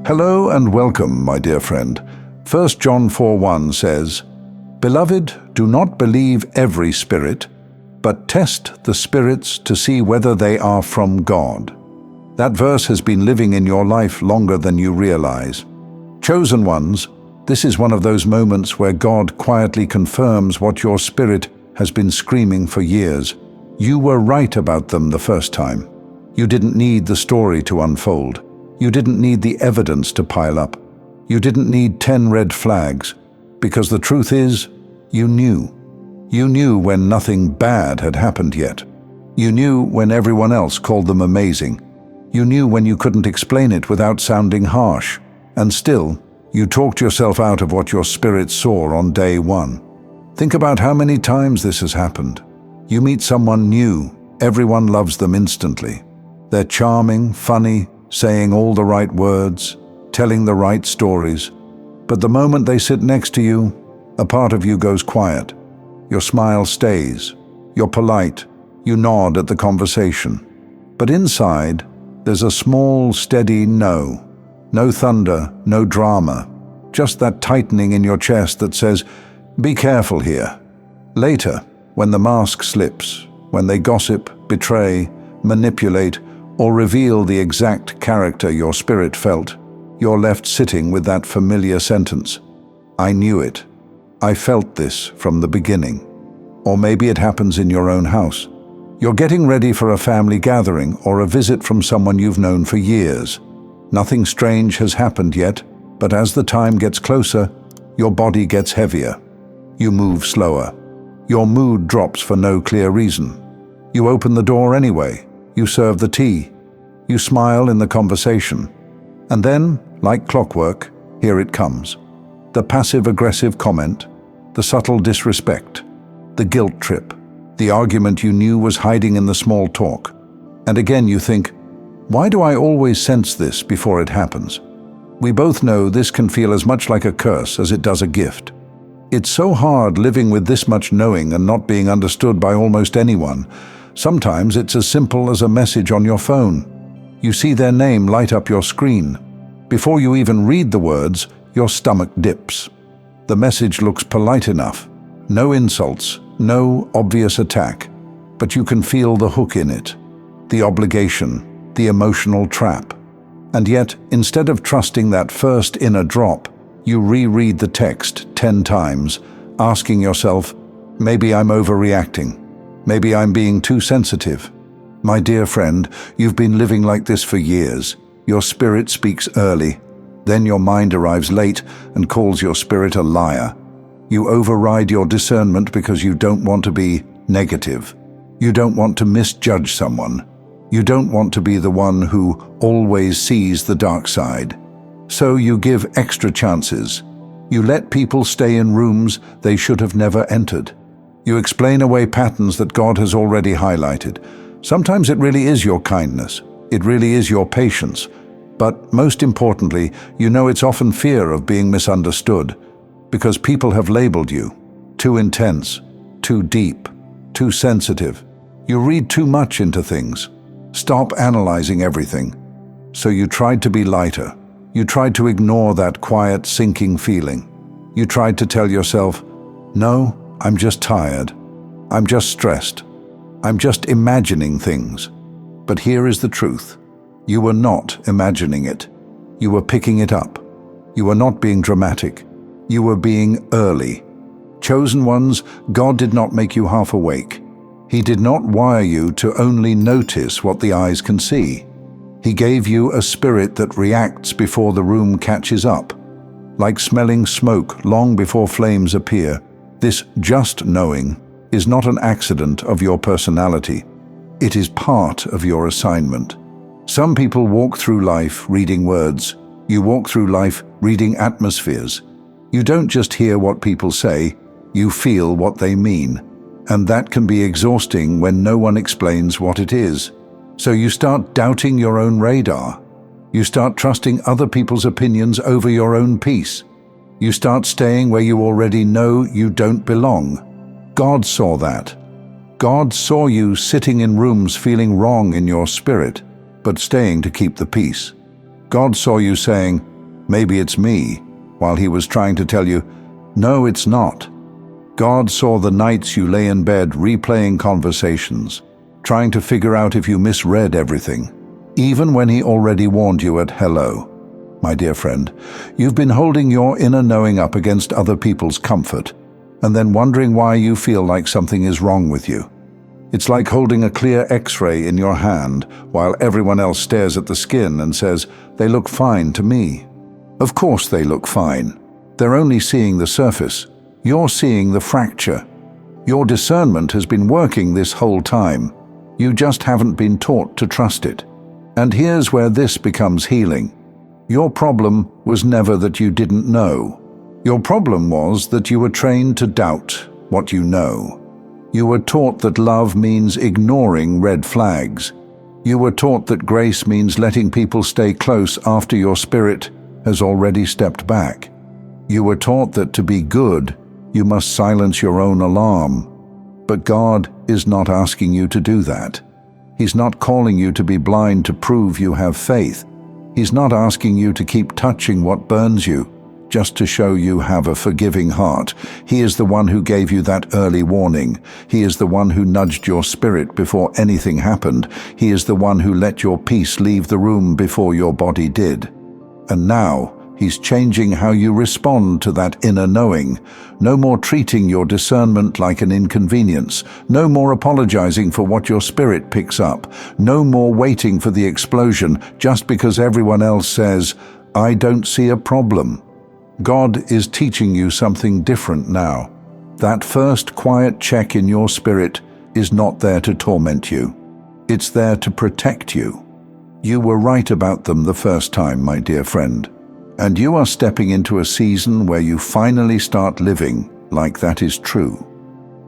Hello and welcome, my dear friend. 1 John 4:1 says, "Beloved, do not believe every spirit, but test the spirits to see whether they are from God." That verse has been living in your life longer than you realize. Chosen ones, this is one of those moments where God quietly confirms what your spirit has been screaming for years. You were right about them the first time. You didn't need the story to unfold. You didn't need the evidence to pile up. You didn't need 10 red flags, because the truth is, you knew. You knew when nothing bad had happened yet. You knew when everyone else called them amazing. You knew when you couldn't explain it without sounding harsh. And still, you talked yourself out of what your spirit saw on day one. Think about how many times this has happened. You meet someone new, everyone loves them instantly. They're charming, funny, saying all the right words, telling the right stories. But the moment they sit next to you, a part of you goes quiet. Your smile stays. You're polite. You nod at the conversation. But inside, there's a small, steady no. No thunder, no drama. Just that tightening in your chest that says, be careful here. Later, when the mask slips, when they gossip, betray, manipulate, or reveal the exact character your spirit felt, you're left sitting with that familiar sentence, "I knew it. I felt this from the beginning." Or maybe it happens in your own house. You're getting ready for a family gathering or a visit from someone you've known for years. Nothing strange has happened yet, but as the time gets closer, your body gets heavier. You move slower. Your mood drops for no clear reason. You open the door anyway. You serve the tea. You smile in the conversation. And then, like clockwork, here it comes. The passive-aggressive comment, the subtle disrespect, the guilt trip, the argument you knew was hiding in the small talk. And again you think, why do I always sense this before it happens? We both know this can feel as much like a curse as it does a gift. It's so hard living with this much knowing and not being understood by almost anyone. Sometimes it's as simple as a message on your phone. You see their name light up your screen. Before you even read the words, your stomach dips. The message looks polite enough. No insults, no obvious attack. But you can feel the hook in it. The obligation, the emotional trap. And yet, instead of trusting that first inner drop, you reread the text 10 times, asking yourself, maybe I'm overreacting. Maybe I'm being too sensitive. My dear friend, you've been living like this for years. Your spirit speaks early. Then your mind arrives late and calls your spirit a liar. You override your discernment because you don't want to be negative. You don't want to misjudge someone. You don't want to be the one who always sees the dark side. So you give extra chances. You let people stay in rooms they should have never entered. You explain away patterns that God has already highlighted. Sometimes it really is your kindness. It really is your patience. But most importantly, you know it's often fear of being misunderstood, because people have labeled you too intense, too deep, too sensitive. You read too much into things. Stop analyzing everything. So you tried to be lighter. You tried to ignore that quiet, sinking feeling. You tried to tell yourself, no, I'm just tired. I'm just stressed. I'm just imagining things. But here is the truth. You were not imagining it. You were picking it up. You were not being dramatic. You were being early. Chosen ones, God did not make you half awake. He did not wire you to only notice what the eyes can see. He gave you a spirit that reacts before the room catches up. Like smelling smoke long before flames appear, this just knowing is not an accident of your personality. It is part of your assignment. Some people walk through life reading words. You walk through life reading atmospheres. You don't just hear what people say, you feel what they mean. And that can be exhausting when no one explains what it is. So you start doubting your own radar. You start trusting other people's opinions over your own peace. You start staying where you already know you don't belong. God saw that. God saw you sitting in rooms feeling wrong in your spirit, but staying to keep the peace. God saw you saying, Maybe it's me, while he was trying to tell you, no, it's not. God saw the nights you lay in bed replaying conversations, trying to figure out if you misread everything, even when he already warned you at hello. My dear friend, you've been holding your inner knowing up against other people's comfort, and then wondering why you feel like something is wrong with you. It's like holding a clear X-ray in your hand while everyone else stares at the skin and says, they look fine to me. Of course they look fine. They're only seeing the surface. You're seeing the fracture. Your discernment has been working this whole time. You just haven't been taught to trust it. And here's where this becomes healing. Your problem was never that you didn't know. Your problem was that you were trained to doubt what you know. You were taught that love means ignoring red flags. You were taught that grace means letting people stay close after your spirit has already stepped back. You were taught that to be good, you must silence your own alarm. But God is not asking you to do that. He's not calling you to be blind to prove you have faith. He's not asking you to keep touching what burns you, just to show you have a forgiving heart. He is the one who gave you that early warning. He is the one who nudged your spirit before anything happened. He is the one who let your peace leave the room before your body did. And now, He's changing how you respond to that inner knowing. No more treating your discernment like an inconvenience. No more apologizing for what your spirit picks up. No more waiting for the explosion just because everyone else says, I don't see a problem. God is teaching you something different now. That first quiet check in your spirit is not there to torment you. It's there to protect you. You were right about them the first time, my dear friend. And you are stepping into a season where you finally start living like that is true.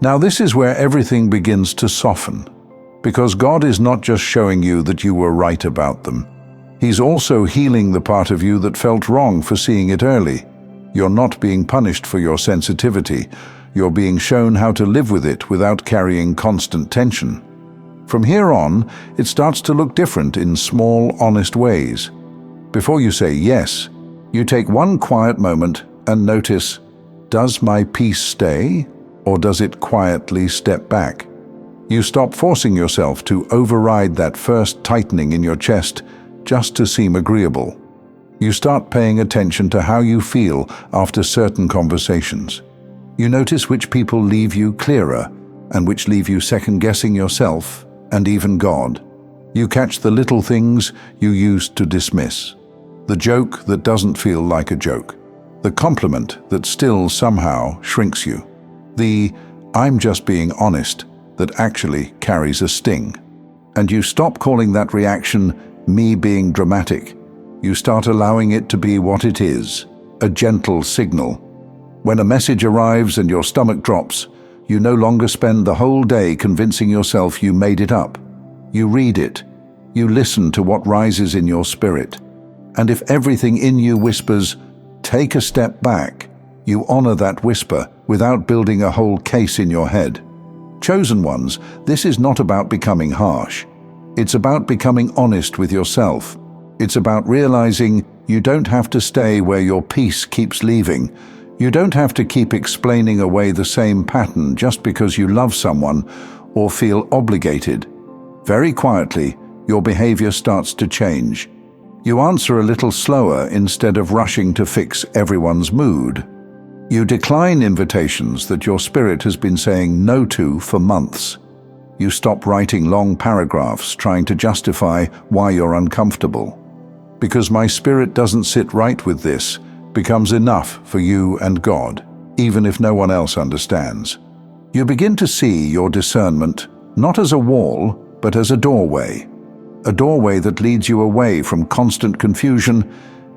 Now this is where everything begins to soften, because God is not just showing you that you were right about them. He's also healing the part of you that felt wrong for seeing it early. You're not being punished for your sensitivity. You're being shown how to live with it without carrying constant tension. From here on, it starts to look different in small, honest ways. Before you say yes, you take one quiet moment and notice, does my peace stay, or does it quietly step back? You stop forcing yourself to override that first tightening in your chest just to seem agreeable. You start paying attention to how you feel after certain conversations. You notice which people leave you clearer and which leave you second-guessing yourself and even God. You catch the little things you used to dismiss. The joke that doesn't feel like a joke. The compliment that still somehow shrinks you. The I'm just being honest that actually carries a sting. And you stop calling that reaction me being dramatic. You start allowing it to be what it is, a gentle signal. When a message arrives and your stomach drops, you no longer spend the whole day convincing yourself you made it up. You read it. You listen to what rises in your spirit. And if everything in you whispers, take a step back, you honor that whisper without building a whole case in your head. Chosen ones, this is not about becoming harsh. It's about becoming honest with yourself. It's about realizing you don't have to stay where your peace keeps leaving. You don't have to keep explaining away the same pattern just because you love someone or feel obligated. Very quietly, your behavior starts to change. You answer a little slower instead of rushing to fix everyone's mood. You decline invitations that your spirit has been saying no to for months. You stop writing long paragraphs trying to justify why you're uncomfortable. Because my spirit doesn't sit right with this becomes enough for you and God, even if no one else understands. You begin to see your discernment not as a wall, but as a doorway. A doorway that leads you away from constant confusion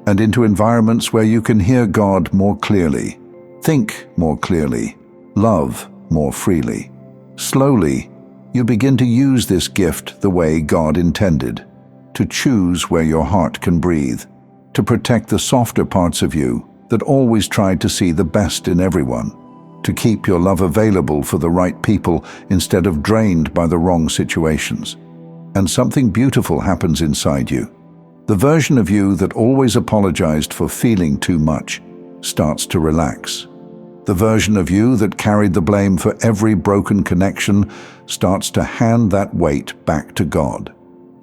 and into environments where you can hear God more clearly, think more clearly, love more freely. Slowly, you begin to use this gift the way God intended, to choose where your heart can breathe, to protect the softer parts of you that always tried to see the best in everyone, to keep your love available for the right people instead of drained by the wrong situations. And something beautiful happens inside you. The version of you that always apologized for feeling too much starts to relax. The version of you that carried the blame for every broken connection starts to hand that weight back to God.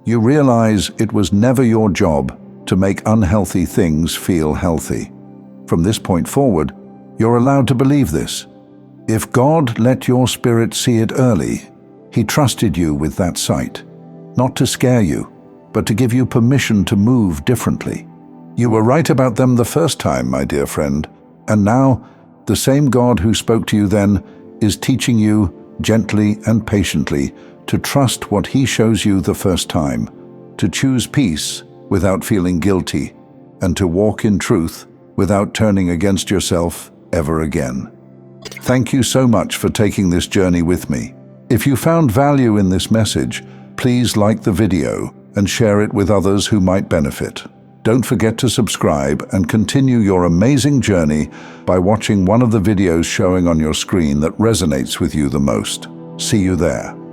You realize it was never your job to make unhealthy things feel healthy. From this point forward, you're allowed to believe this. If God let your spirit see it early, He trusted you with that sight, not to scare you, but to give you permission to move differently. You were right about them the first time, my dear friend, and now the same God who spoke to you then is teaching you gently and patiently to trust what He shows you the first time, to choose peace without feeling guilty, and to walk in truth without turning against yourself ever again. Thank you so much for taking this journey with me. If you found value in this message, please like the video and share it with others who might benefit. Don't forget to subscribe and continue your amazing journey by watching one of the videos showing on your screen that resonates with you the most. See you there.